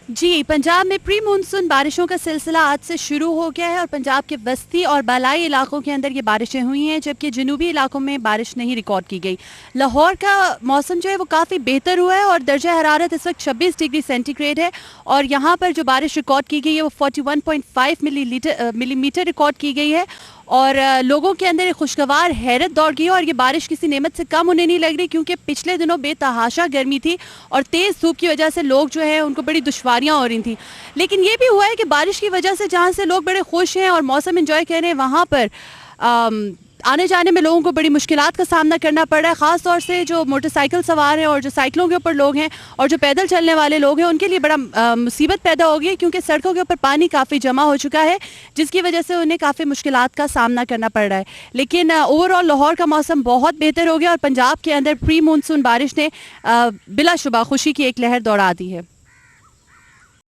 جی پنجاب میں پری مونسون بارشوں کا سلسلہ آج سے شروع ہو گیا ہے اور پنجاب کے وسطی اور بالائی علاقوں کے اندر یہ بارشیں ہوئی ہیں، جبکہ جنوبی علاقوں میں بارش نہیں ریکارڈ کی گئی۔ لاہور کا موسم جو ہے وہ کافی بہتر ہوا ہے اور درجہ حرارت اس وقت 26 ڈگری سینٹی گریڈ ہے، اور یہاں پر جو بارش ریکارڈ کی گئی ہے وہ 41.5 ملی میٹر ریکارڈ کی گئی ہے، اور لوگوں کے اندر ایک خوشگوار حیرت دوڑ گئی ہے، اور یہ بارش کسی نعمت سے کم انہیں نہیں لگ رہی، کیونکہ پچھلے دنوں بے تحاشا گرمی تھی اور تیز دھوپ کی وجہ سے لوگ جو ہے ان کو بڑی دشواریاں ہو رہی تھیں۔ لیکن یہ بھی ہوا ہے کہ بارش کی وجہ سے جہاں سے لوگ بڑے خوش ہیں اور موسم انجوائے کر رہے ہیں، وہاں پر آنے جانے میں لوگوں کو بڑی مشکلات کا سامنا کرنا پڑ رہا ہے، خاص طور سے جو موٹر سائیکل سوار ہیں اور جو سائیکلوں کے اوپر لوگ ہیں اور جو پیدل چلنے والے لوگ ہیں، ان کے لیے بڑا مصیبت پیدا ہو گئی ہے، کیونکہ سڑکوں کے اوپر پانی کافی جمع ہو چکا ہے، جس کی وجہ سے انہیں کافی مشکلات کا سامنا کرنا پڑ رہا ہے۔ لیکن اوور آل لاہور کا موسم بہت بہتر ہو گیا اور پنجاب کے اندر پری مونسون بارش نے بلا شبہ خوشی کی ایک لہر دوڑا دی ہے۔